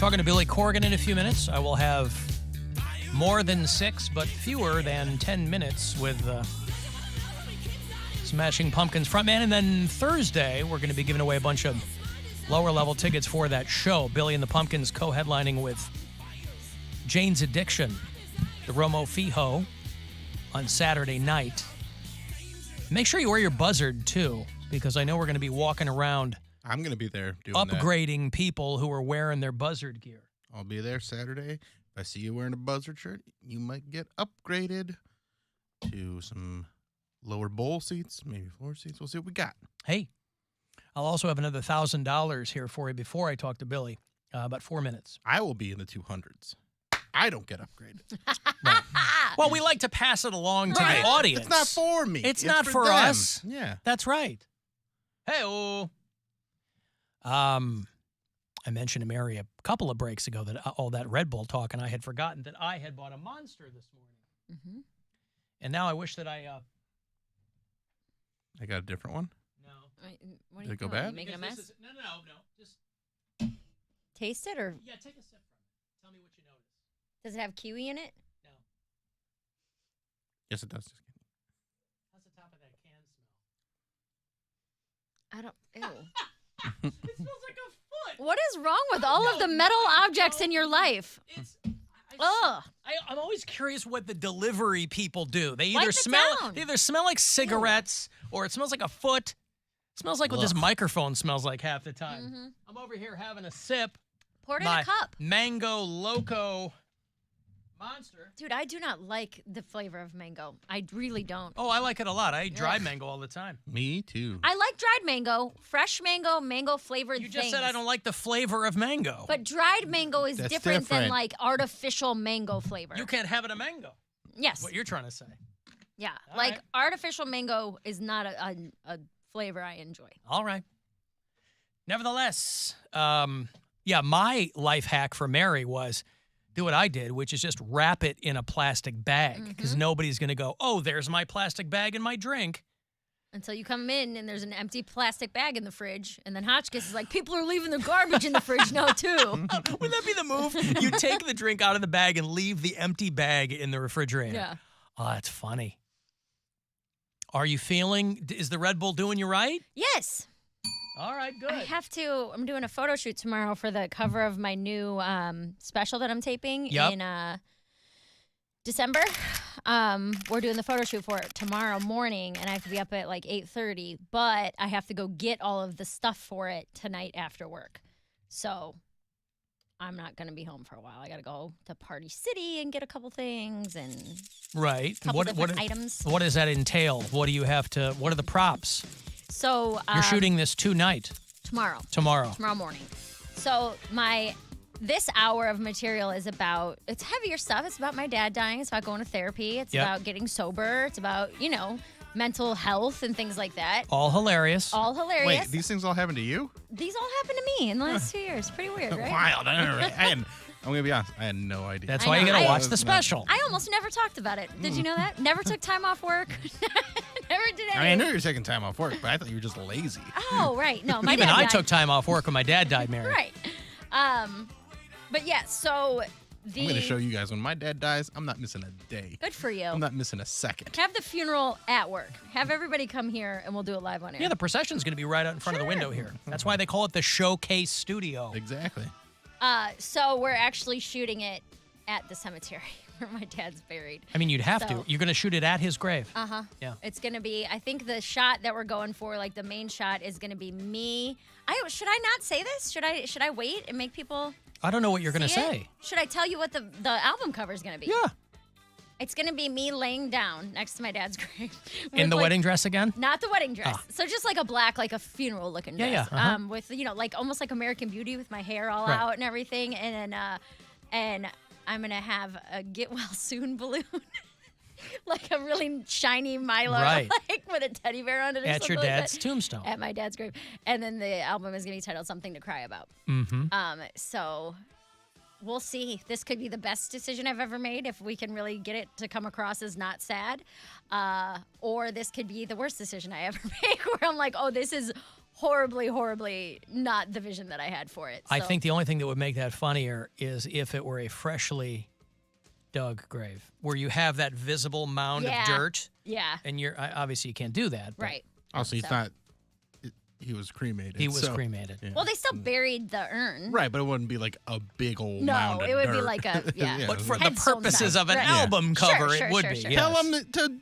Talking to Billy Corgan in a few minutes. I will have more than 6, but fewer than 10 minutes with Smashing Pumpkins frontman. And then Thursday, we're going to be giving away a bunch of lower-level tickets for that show. Billy and the Pumpkins co-headlining with Jane's Addiction, the Romo Fijo, on Saturday night. Make sure you wear your buzzard, too, because I know we're going to be walking around I'm going to be there doing upgrading people who are wearing their buzzard gear. I'll be there Saturday. If I see you wearing a buzzard shirt, you might get upgraded to some lower bowl seats, maybe floor seats. We'll see what we got. Hey, I'll also have another $1,000 here for you before I talk to Billy. About 4 minutes. I will be in the 200s. I don't get upgraded. Right. Well, we like to pass it along to the audience. It's not for me. It's not for them. us. Yeah. That's right. Hey-oh. I mentioned to Mary a couple of breaks ago that all that Red Bull talk, and I had forgotten that I had bought a Monster this morning. Mm-hmm. And now I wish that I got a different one? No. What Did it go bad? Are you making a mess? No. Just Taste it or take a sip from it. Tell me what you notice. does it have kiwi in it? No. Yes, it does. Just kidding. How's the top of that can smell? I don't. Ew. It smells like a foot. What is wrong with all of the metal objects in your life? Ugh. I'm always curious what the delivery people do. They Wipe either it smell down. they either smell like cigarettes or it smells like a foot. It smells like what this microphone smells like half the time. Mm-hmm. I'm over here having a sip. Pour it in My a cup. Mango Loco Monster. Dude, I do not like the flavor of mango. I really don't. Oh, I like it a lot. I eat dried mango all the time. Me too. I like dried mango, fresh mango, mango flavored You things. just said I don't like the flavor of mango. But dried mango is That's different than different. like artificial mango flavor. You can't have it a mango. Yes. What you're trying to say. Yeah. All like right. artificial mango is not a flavor I enjoy. All right. Nevertheless, my life hack for Mary was do what I did, which is just wrap it in a plastic bag because nobody's going to go, oh, there's my plastic bag and my drink. Until you come in and there's an empty plastic bag in the fridge, and then Hotchkiss is like, people are leaving their garbage in the fridge now, too. Wouldn't that be the move? You take the drink out of the bag and leave the empty bag in the refrigerator. Yeah. Oh, that's funny. Are you feeling, is the Red Bull doing you right? Yes. All right, good. I'm doing a photo shoot tomorrow for the cover of my new special that I'm taping in December. We're doing the photo shoot for it tomorrow morning, and I have to be up at like 8:30, but I have to go get all of the stuff for it tonight after work. So I'm not going to be home for a while. I got to go to Party City and get a couple things and right. couple different items. What does that entail? What do you have to, what are the props? So You're shooting this tonight. tomorrow morning. So this hour of material is about, it's heavier stuff. It's about my dad dying. It's about going to therapy. It's about getting sober. It's about, mental health and things like that. All hilarious. All hilarious. Wait, these things all happened to you? These all happened to me in the last 2 years. Pretty weird, right? Wild. I'm going to be honest. I had no idea. That's I why you know. got to I- watch the special. I almost never talked about it. Did you know that? Never took time off work. Never did anything. I knew you were taking time off work, but I thought you were just lazy. Oh, right. No, my Even dad I died. took time off work when my dad died, Mary. Right. But yeah, so I'm going to show you guys when my dad dies, I'm not missing a day. Good for you. I'm not missing a second. Have the funeral at work. Have everybody come here and we'll do it live on air. Yeah, the procession's going to be right out in front of the window here. That's why they call it the Showcase Studio. Exactly. So we're actually shooting it at the cemetery where my dad's buried. I mean, you'd have to. So- You're going to shoot it at his grave. Uh-huh. Yeah. It's going to be, I think the shot that we're going for, like the main shot is going to be me. Should I not say this? Should I wait and make people I don't know what you're going to see it? say. Should I tell you what the album cover is going to be? Yeah. It's going to be me laying down next to my dad's grave. In with, the like, wedding dress again? Not the wedding dress. Ah. So just like a black, like a funeral looking dress. Yeah, yeah, uh-huh. With, like almost like American Beauty with my hair all Right. out and everything. And then, and I'm going to have a get well soon balloon. Like a really shiny Milo, Right. like with a teddy bear on it or At something your like dad's that. tombstone. At my dad's grave. And then the album is going to be titled Something to Cry About. Mm-hmm. So we'll see. This could be the best decision I've ever made if we can really get it to come across as not sad. Or this could be the worst decision I ever make where I'm like, oh, this is horribly, horribly not the vision that I had for it. I So- think the only thing that would make that funnier is if it were a freshly dug grave where you have that visible mound of dirt. Yeah. And obviously you can't do that. but Right. Also, he's not. He was cremated. He was cremated. Yeah. Well, they still buried the urn. Right, but it wouldn't be like a big old No, mound of it would be dirt. like a But for the Headstone purposes size. of an Right. album cover, Sure, it would sure, be. sure. Yes. Tell him to,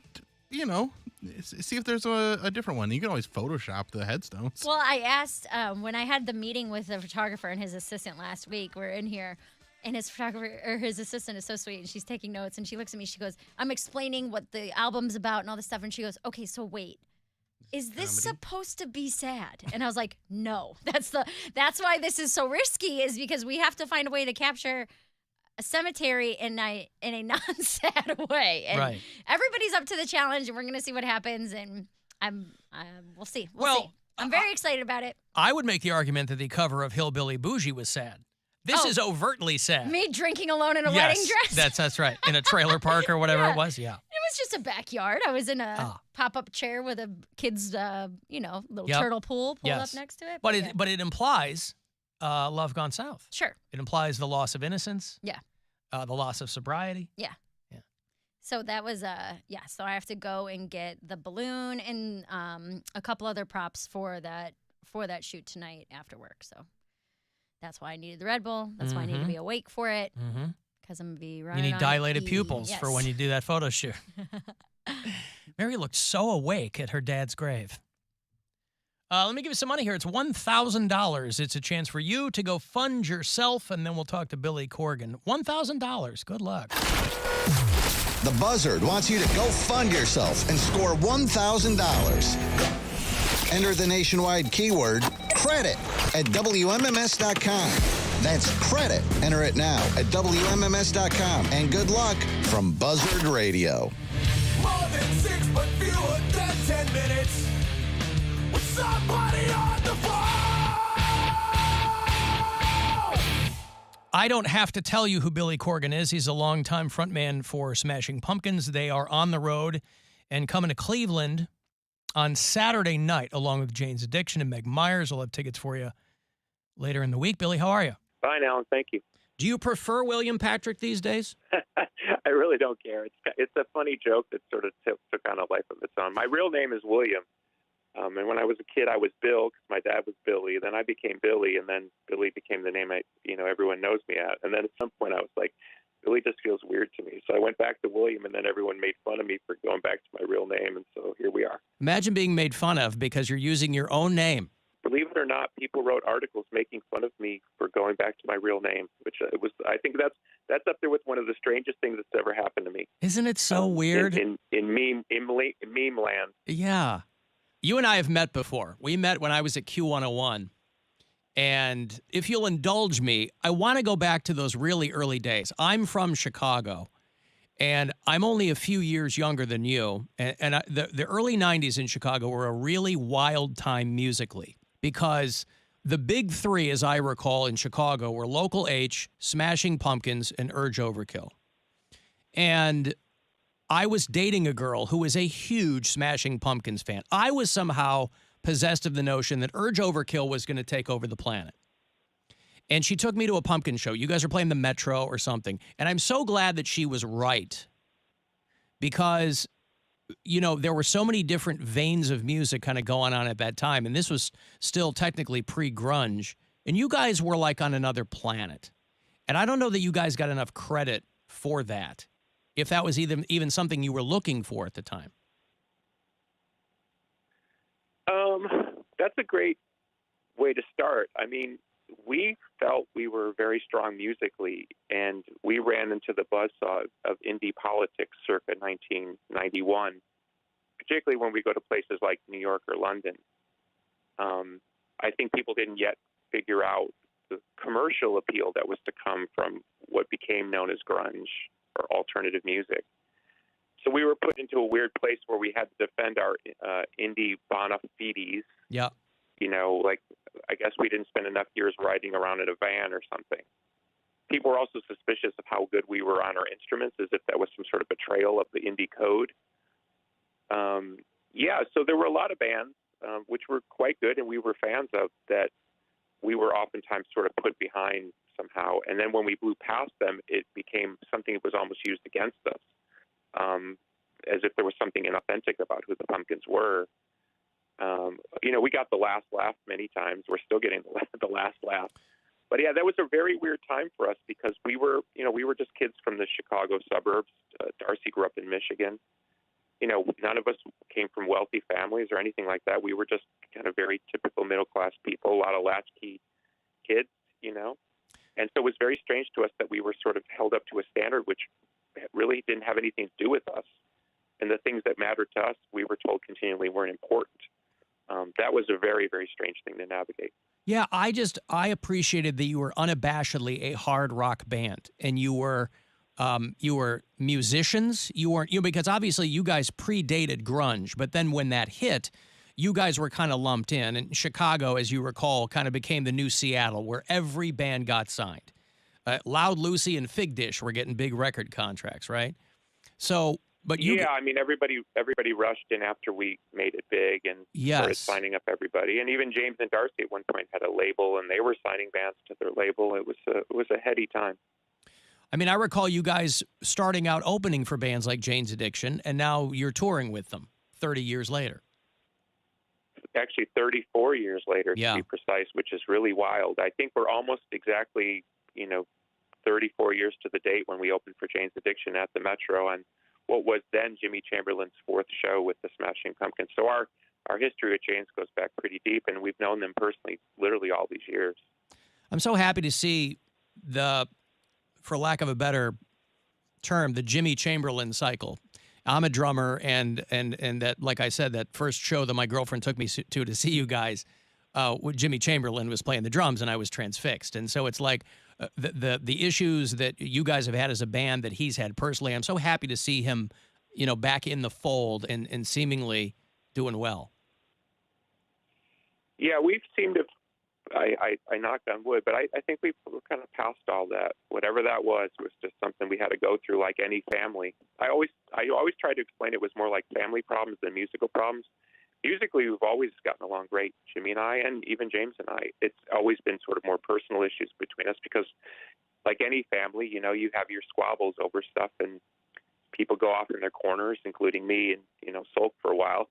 see if there's a different one. You can always Photoshop the headstones. Well, I asked when I had the meeting with the photographer and his assistant last week. We're in here, and his photographer or his assistant is so sweet, and she's taking notes. And she looks at me. She goes, "I'm explaining what the album's about and all this stuff." And she goes, "Okay, so wait, is this supposed to be sad?" And I was like, "No, that's why this is so risky. Is because we have to find a way to capture a cemetery in a non-sad way." And Right. everybody's up to the challenge, and we're gonna see what happens. And we'll see. Well, See. I'm very excited about it. I would make the argument that the cover of Hillbilly Bougie was sad. This is overtly sad. Me drinking alone in a wedding dress. That's right. In a trailer park or whatever it was. Yeah. It was just a backyard. I was in a pop-up chair with a kid's, little turtle pool pulled up next to it. But it implies love gone south. Sure. It implies the loss of innocence. Yeah. The loss of sobriety. Yeah. So that was So I have to go and get the balloon and a couple other props for that shoot tonight after work. So that's why I needed the Red Bull. That's why I need to be awake for it. Because I'm gonna be running. You need dilated pupils Yes. for when you do that photo shoot. Mary looked so awake at her dad's grave. Let me give you some money here. It's $1,000. It's a chance for you to go fund yourself, and then we'll talk to Billy Corgan. $1,000. Good luck. The Buzzard wants you to go fund yourself and score $1,000. Enter the nationwide keyword credit at WMMS.com. That's credit. Enter it now at WMMS.com. And good luck from Buzzard Radio. More than 6, but fewer than 10 minutes. With somebody on the phone. I don't have to tell you who Billy Corgan is. He's a longtime frontman for Smashing Pumpkins. They are on the road and coming to Cleveland on Saturday night, along with Jane's Addiction and Meg Myers. We'll have tickets for you later in the week. Billy, how are you? Fine, Alan. Thank you. Do you prefer William Patrick these days? I really don't care. It's a funny joke that sort of took on a life of its own. My real name is William. And when I was a kid, I was Bill because my dad was Billy. Then I became Billy, and then Billy became the name everyone knows me at. And then at some point, I was like, Billy just feels weird to me. So I went back to William, and then everyone made fun of me for going back to my real name. And so here we are. Imagine being made fun of because you're using your own name. Believe it or not, people wrote articles making fun of me for going back to my real name, which I think that's up there with one of the strangest things that's ever happened to me. Isn't it so weird? In meme land. Yeah. You and I have met before. We met when I was at Q101. And if you'll indulge me, I want to go back to those really early days. I'm from Chicago, and I'm only a few years younger than you. And the early 90s in Chicago were a really wild time musically because the big three, as I recall, in Chicago were Local H, Smashing Pumpkins, and Urge Overkill. And I was dating a girl who was a huge Smashing Pumpkins fan. I was somehow possessed of the notion that Urge Overkill was going to take over the planet. And she took me to a pumpkin show. You guys are playing the Metro or something. And I'm so glad that she was right because, there were so many different veins of music kind of going on at that time. And this was still technically pre-grunge. And you guys were like on another planet. And I don't know that you guys got enough credit for that, if that was even something you were looking for at the time. That's a great way to start. I mean, we felt we were very strong musically, and we ran into the buzzsaw of indie politics circa 1991, particularly when we go to places like New York or London. I think people didn't yet figure out the commercial appeal that was to come from what became known as grunge or alternative music. So we were put into a weird place where we had to defend our indie bona fides. Yeah. I guess we didn't spend enough years riding around in a van or something. People were also suspicious of how good we were on our instruments, as if that was some sort of betrayal of the indie code. So there were a lot of bands which were quite good and we were fans of, that we were oftentimes sort of put behind somehow. And then when we blew past them, it became something that was almost used against us, as if there was something inauthentic about who the Pumpkins were. We got the last laugh many times. We're still getting the last laugh. But yeah, that was a very weird time for us because we were just kids from the Chicago suburbs. Darcy grew up in Michigan. None of us came from wealthy families or anything like that. We were just kind of very typical middle-class people, a lot of latchkey kids, And so it was very strange to us that we were sort of held up to a standard which really didn't have anything to do with us. And the things that mattered to us, we were told continually weren't important. That was a very, very strange thing to navigate. Yeah, I appreciated that you were unabashedly a hard rock band, and you were musicians. You weren't because obviously you guys predated grunge, but then when that hit, you guys were kind of lumped in, and Chicago, as you recall, kind of became the new Seattle, where every band got signed. Loud Lucy and Fig Dish were getting big record contracts, right? So. But everybody rushed in after we made it big and started signing up everybody. And even James and Darcy at one point had a label, and they were signing bands to their label. It was a heady time. I mean, I recall you guys starting out opening for bands like Jane's Addiction, and now you're touring with them 30 years later. Actually, 34 years later, to be precise, which is really wild. I think we're almost exactly, 34 years to the date when we opened for Jane's Addiction at the Metro, and what was then Jimmy Chamberlain's fourth show with the Smashing Pumpkins. So our history with Jane's goes back pretty deep, and we've known them personally literally all these years. I'm so happy to see for lack of a better term, the Jimmy Chamberlain cycle. I'm a drummer, and that, like I said, that first show that my girlfriend took me to see you guys, Jimmy Chamberlain was playing the drums, and I was transfixed. And so it's like the issues that you guys have had as a band that he's had personally. I'm so happy to see him, back in the fold and seemingly doing well. Yeah, we've seemed to. I knocked on wood, but I think we're kind of past all that. Whatever that was just something we had to go through, like any family. I always tried to explain it was more like family problems than musical problems. Musically, we've always gotten along great, Jimmy and I, and even James and I. It's always been sort of more personal issues between us because, like any family, you have your squabbles over stuff, and people go off in their corners, including me, and sulk for a while,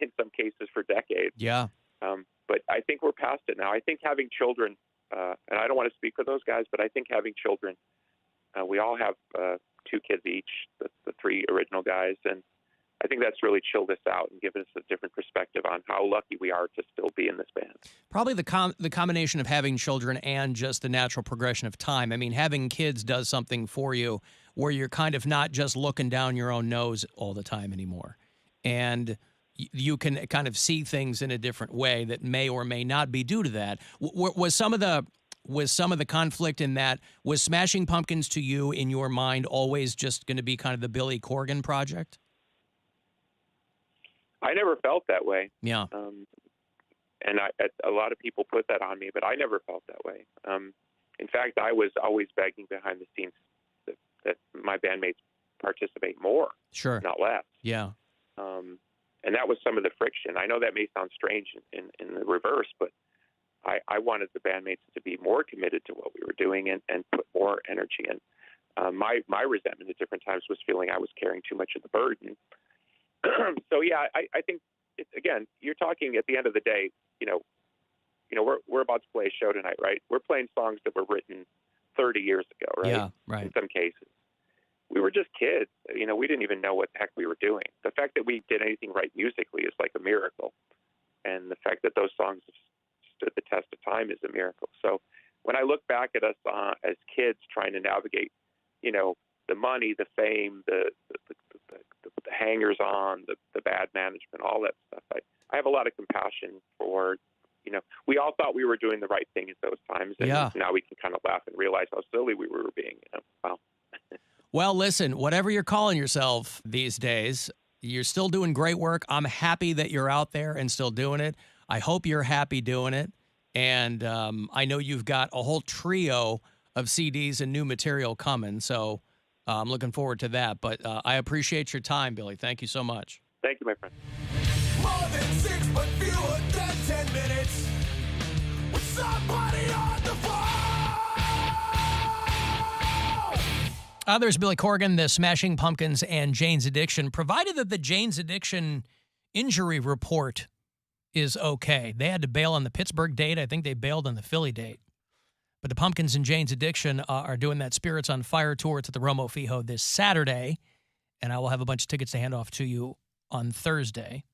in some cases for decades. Yeah. But I think we're past it now. I think having children, and I don't want to speak for those guys, but I think having children, we all have 2 kids each, the 3 original guys, and I think that's really chilled us out and given us a different perspective on how lucky we are to still be in this band. Probably the combination of having children and just the natural progression of time. I mean, having kids does something for you where you're kind of not just looking down your own nose all the time anymore. And you can kind of see things in a different way that may or may not be due to that. Was some of the conflict in that, was Smashing Pumpkins to you, in your mind, always just going to be kind of the Billy Corgan project? I never felt that way. Yeah. And a lot of people put that on me, but I never felt that way. In fact, I was always begging behind the scenes that my bandmates participate more, sure, not less. Yeah. And that was some of the friction. I know that may sound strange in the reverse, but I wanted the bandmates to be more committed to what we were doing and put more energy in. My resentment at different times was feeling I was carrying too much of the burden. So yeah, I think again, you're talking at the end of the day, we're about to play a show tonight, right? We're playing songs that were written 30 years ago, right? Yeah, right. In some cases. We were just kids. We didn't even know what the heck we were doing. The fact that we did anything right musically is like a miracle. And the fact that those songs stood the test of time is a miracle. So when I look back at us as kids trying to navigate, the money, the fame, the hangers-on, the bad management, all that stuff, I have a lot of compassion for, we all thought we were doing the right thing at those times. And now we can kind of laugh and realize how silly we were being. Wow. Well, listen, whatever you're calling yourself these days, you're still doing great work. I'm happy that you're out there and still doing it. I hope you're happy doing it. And I know you've got a whole trio of CDs and new material coming, so I'm looking forward to that. But I appreciate your time, Billy. Thank you so much. Thank you, my friend. More than 6, but fewer than 10 minutes. With somebody on the phone. There's Billy Corgan, the Smashing Pumpkins, and Jane's Addiction. Provided that the Jane's Addiction injury report is okay. They had to bail on the Pittsburgh date. I think they bailed on the Philly date. But the Pumpkins and Jane's Addiction are doing that Spirits on Fire tour. It's at the Romo Fijo this Saturday, and I will have a bunch of tickets to hand off to you on Thursday.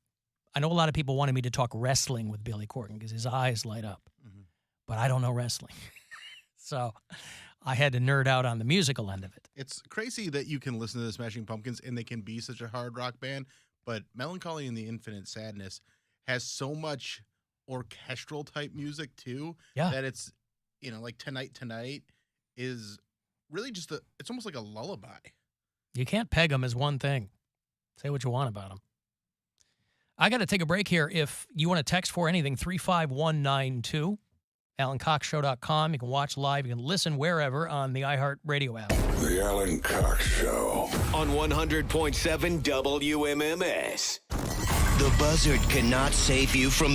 I know a lot of people wanted me to talk wrestling with Billy Corgan because his eyes light up, but I don't know wrestling. So I had to nerd out on the musical end of it. It's crazy that you can listen to the Smashing Pumpkins and they can be such a hard rock band, but Melancholy and the Infinite Sadness has so much orchestral type music too that it's, you know, like Tonight is really just it's almost like a lullaby. You can't peg them as one thing. Say what you want about them. I got to take a break here. If you want to text for anything, 35192. AlanCoxShow.com. You can watch live. You can listen wherever on the iHeartRadio app. The Alan Cox Show. On 100.7 WMMS. The Buzzard cannot save you from the